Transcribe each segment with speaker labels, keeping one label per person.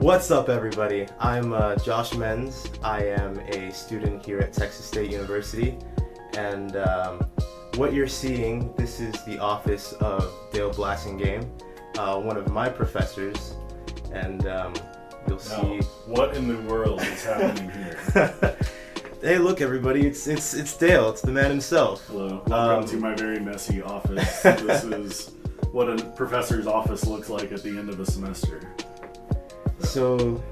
Speaker 1: What's up, everybody? I'm Josh Menz. I am a student here at Texas State University, and what you're seeing, this is the office of Dale Blasingame, one of my professors, and you'll see.
Speaker 2: What in the world is happening here?
Speaker 1: Hey, look, everybody! It's Dale. It's the man himself.
Speaker 2: Hello. Welcome to my very messy office. This is what a professor's office looks like at the end of a semester.
Speaker 1: So,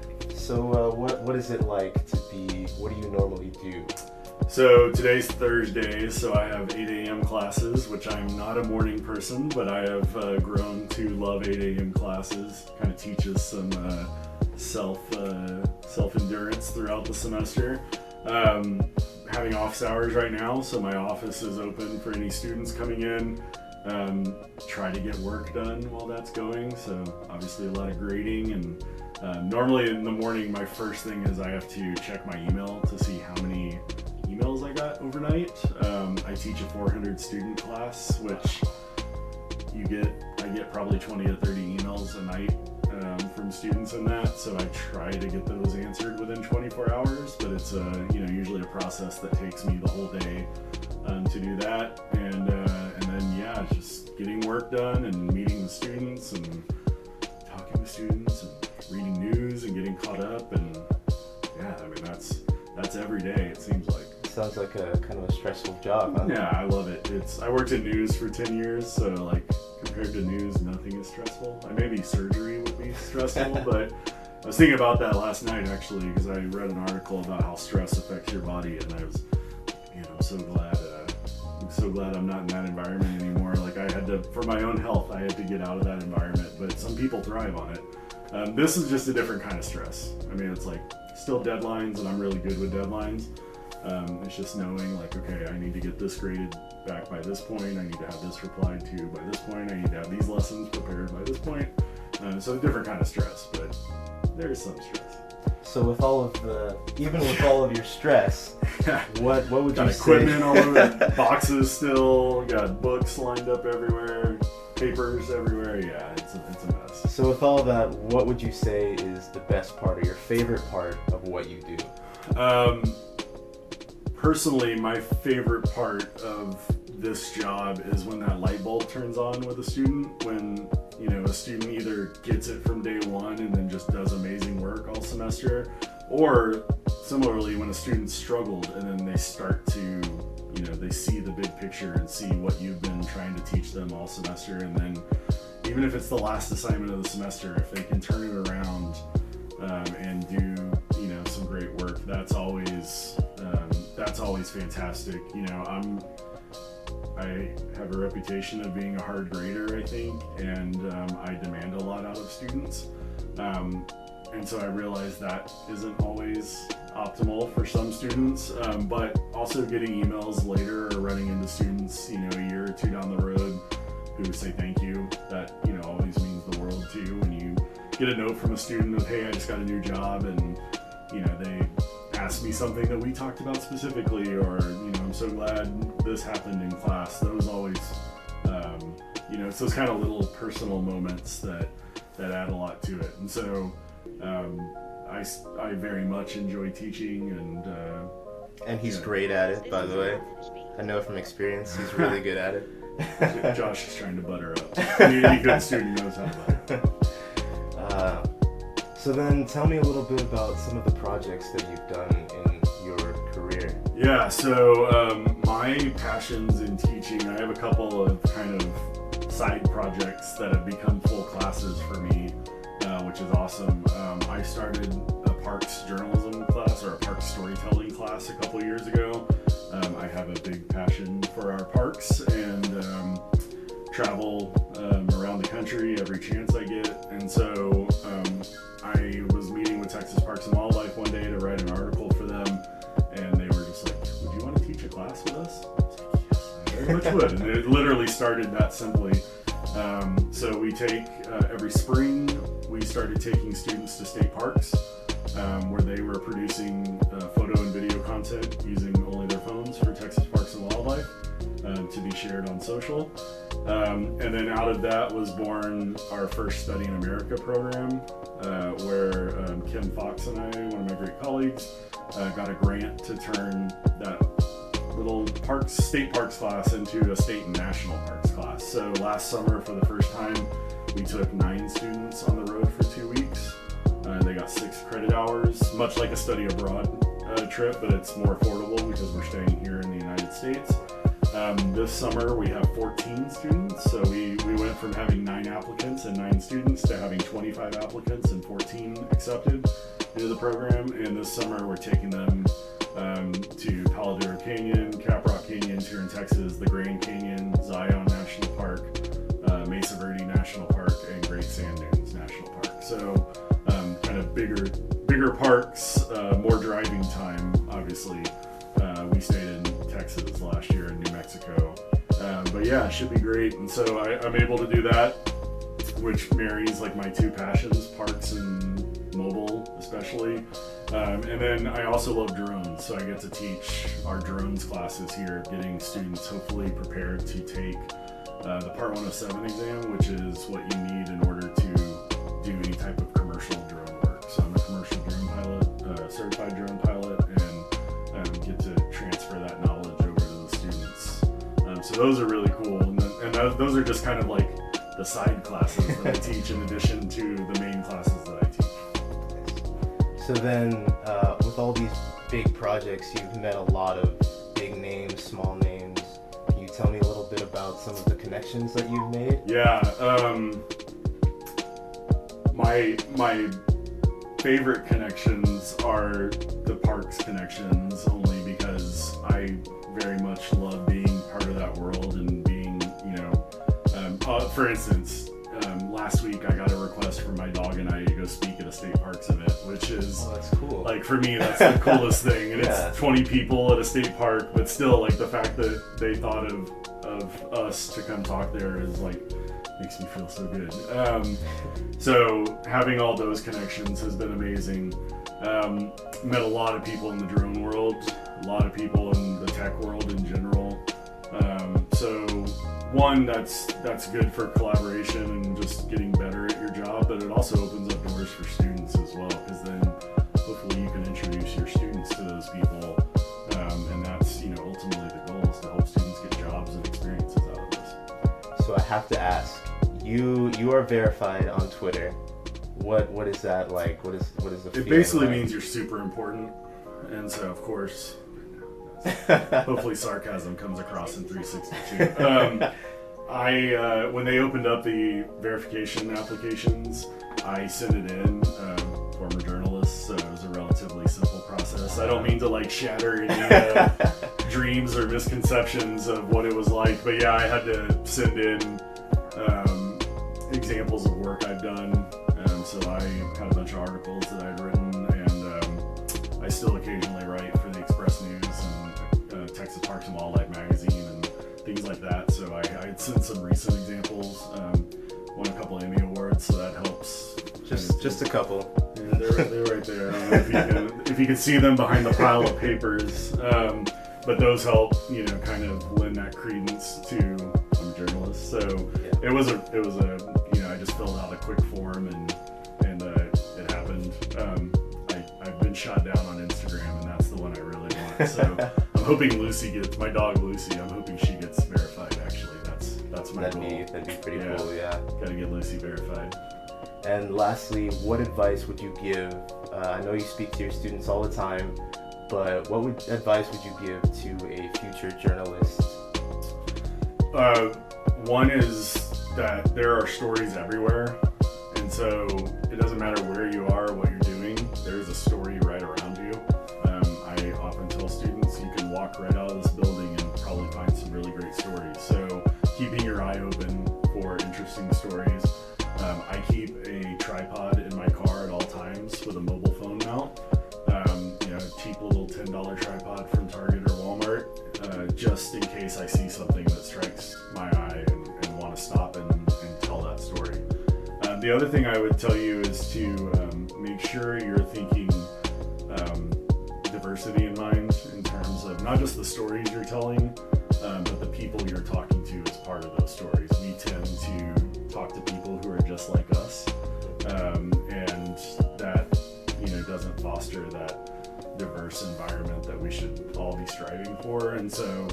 Speaker 1: what is it like to be? What do you normally do?
Speaker 2: So today's Thursday, so I have 8 a.m. classes, which I'm not a morning person, but I have grown to love 8 a.m. classes. Kind of teaches some self-endurance throughout the semester. Having office hours right now, so my office is open for any students coming in. Try to get work done while that's going, so obviously a lot of grading, and normally in the morning my first thing is I have to check my email to see how many emails I got overnight. I teach a 400 student class, which I get probably 20 to 30 emails a night from students in that, so I try to get those answered within 24 hours, but it's usually a process that takes me the whole day to do that, and then just getting work done and meeting with students and talking with students and reading news and getting caught up, and that's every day, it seems like.
Speaker 1: Sounds like a kind of a stressful job, huh?
Speaker 2: Yeah, I love it. I worked in news for 10 years, so like compared to news, nothing is stressful. Maybe surgery would be stressful, but I was thinking about that last night actually, because I read an article about how stress affects your body, and I was, I'm so glad I'm not in that environment anymore. Like for my own health, I had to get out of that environment, but some people thrive on it. This is just a different kind of stress. It's like still deadlines, and I'm really good with deadlines. It's just knowing like, okay, I need to get this graded back by this point. I need to have this replied to by this point. I need to have these lessons prepared by this point. So a different kind of stress, but there is some stress.
Speaker 1: So with all of your stress, what would
Speaker 2: got
Speaker 1: you say?
Speaker 2: Equipment all over, boxes still, got books lined up everywhere, papers everywhere. Yeah, it's a mess.
Speaker 1: So with all of that, what would you say is the best part or your favorite part of what you do?
Speaker 2: Personally, my favorite part of this job is when that light bulb turns on with a student, when a student either gets it from day one and then just does amazing work all semester, or similarly when a student struggled and then they start to, they see the big picture and see what you've been trying to teach them all semester, and then even if it's the last assignment of the semester, if they can turn it around and do some great work, that's always fantastic. I have a reputation of being a hard grader, I think, and I demand a lot out of students, and so I realize that isn't always optimal for some students, but also getting emails later or running into students a year or two down the road who say thank you, that always means the world to you when you get a note from a student of, hey, I just got a new job, and they asked me something that we talked about specifically, or I'm so glad this happened in class. Those always it's those kind of little personal moments that add a lot to it, and so I very much enjoy teaching, and
Speaker 1: he's great at it, by the way. I know from experience he's really good at it.
Speaker 2: Josh is trying to butter up. Any good student knows how to butter.
Speaker 1: So then tell me a little bit about some of the projects that you've done in your career.
Speaker 2: Yeah, so my passions in teaching, I have a couple of kind of side projects that have become full classes for me, which is awesome. I started a parks journalism class, or a parks storytelling class, a couple years ago. I have a big passion for our parks, and travel around the country every chance I get, and so I was meeting with Texas Parks and Wildlife one day to write an article for them, and they were just like, would you want to teach a class with us? I was like, yes, I very much would, and it literally started that simply. So we take, every spring, we started taking students to state parks, where they were producing photo and video content using only their phones for Texas Parks and Wildlife. to be shared on social. And then out of that was born our first Study in America program, where Kim Fox and I, one of my great colleagues, got a grant to turn that little state parks class into a state and national parks class. So last summer, for the first time, we took 9 students on the road for 2 weeks. They got 6 credit hours, much like a study abroad trip, but it's more affordable because we're staying here in the United States. This summer we have 14 students, so we went from having 9 applicants and 9 students to having 25 applicants and 14 accepted into the program. And this summer we're taking them to Palo Duro Canyon, Caprock Canyons here in Texas, the Grand Canyon, Zion National Park, Mesa Verde National Park, and Great Sand Dunes National Park. So kind of bigger parks, more driving time, obviously. We stayed in Texas last year and New Mexico. But yeah, it should be great. And so I'm able to do that, which marries like my 2 passions, parks and mobile especially. And then I also love drones, so I get to teach our drones classes here, getting students hopefully prepared to take the Part 107 exam, which is what you need in order to do any type of commercial drone work. So I'm a commercial drone pilot, certified drone pilot, and get to transfer that knowledge over to the students. So those are really cool, and those are just kind of like the side classes that I teach in addition to the main classes that I teach.
Speaker 1: So then, with all these big projects, you've met a lot of big names, small names. Can you tell me a little bit about some of the connections that you've made?
Speaker 2: Yeah, my favorite connections are the parks connections, only because I very much love being part of that world and being, for instance, last week I got a request from my dog and I to go speak at a state parks event, which is,
Speaker 1: that's cool.
Speaker 2: Like, for me, that's the coolest thing. And
Speaker 1: Yeah.
Speaker 2: It's 20 people at a state park, but still, like, the fact that they thought of us to come talk there is like, makes me feel so good. So having all those connections has been amazing. Met a lot of people in the drone world, a lot of people in the tech world in general. So one, that's good for collaboration and just getting better at your job, but it also opens up doors for students as well, because then hopefully you can introduce your students to those people, and that's ultimately the goal, is to help students get jobs and experiences out of this.
Speaker 1: So I have to ask, you are verified on Twitter. What is that like? What is the
Speaker 2: It
Speaker 1: feeling
Speaker 2: basically
Speaker 1: like?
Speaker 2: means you're super important, and so of course, hopefully sarcasm comes across in 362. When they opened up the verification applications, I sent it in. Former journalist, so it was a relatively simple process. I don't mean to shatter any dreams or misconceptions of what it was like, but yeah, I had to send in examples of work I've done. So I had a bunch of articles that I'd written, and I still occasionally write for the Express News and Texas Parks and Wildlife magazine and things like that. So I had sent some recent examples, won a couple Emmy awards, so that helps.
Speaker 1: Just a couple.
Speaker 2: Yeah, they're right there. I don't know if you can see them behind the pile of papers, but those help, kind of lend that credence to I'm a journalist. So yeah. It was a I just filled out a quick form and it happened. I've been shot down on Instagram, and that's the one I really want. So I'm hoping my dog Lucy, I'm hoping she gets verified. Actually, that's my goal.
Speaker 1: That'd be pretty cool. Yeah.
Speaker 2: Gotta get Lucy verified.
Speaker 1: And lastly, what advice would you give? I know you speak to your students all the time, but what advice would you give to a future journalist?
Speaker 2: One is that there are stories everywhere, and so it doesn't matter where you are or what you're doing, there's a story right around you. I often tell students you can walk right out of this building and probably find some really great stories. So keeping your eye open for interesting stories. I keep a tripod in my car at all times with a mobile phone mount. Cheap little $10 tripod from Target or Walmart, just in case I see something that strikes my eye and want to stop and tell that story. The other thing I would tell you is to make sure you're thinking diversity in mind, in terms of not just the stories you're telling, but the people you're talking to as part of those stories. We tend to talk to people who are just like us, and that doesn't foster that diverse environment that we should all be striving for. And so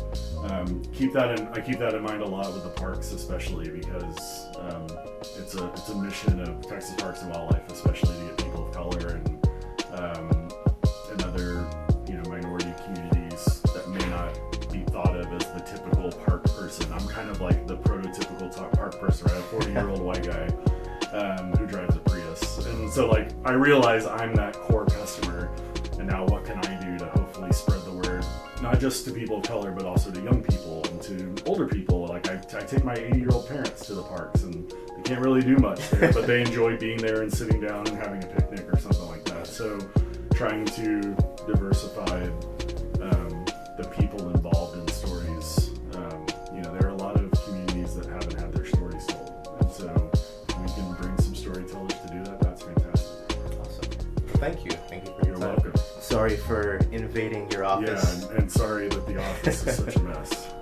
Speaker 2: I keep that in mind a lot with the parks, especially because it's a mission of Texas Parks and Wildlife, especially to get people of color and other minority communities that may not be thought of as the typical park person. I'm kind of like the prototypical park person, right? A 40-year-old white guy who drives a Prius, and so like I realize I'm that core customer. And now what can I do to hopefully spread the word, not just to people of color, but also to young people and to older people. Like I take my 80-year-old parents to the parks, and they can't really do much there, but they enjoy being there and sitting down and having a picnic or something like that. So trying to diversify the people involved in stories. There are a lot of communities that haven't had their stories told. And so if we can bring some storytellers to do that, that's fantastic.
Speaker 1: Awesome. Thank you. Thank you for your
Speaker 2: You're
Speaker 1: time.
Speaker 2: welcome.
Speaker 1: Sorry for invading your office.
Speaker 2: Yeah, and sorry that the office is such a mess.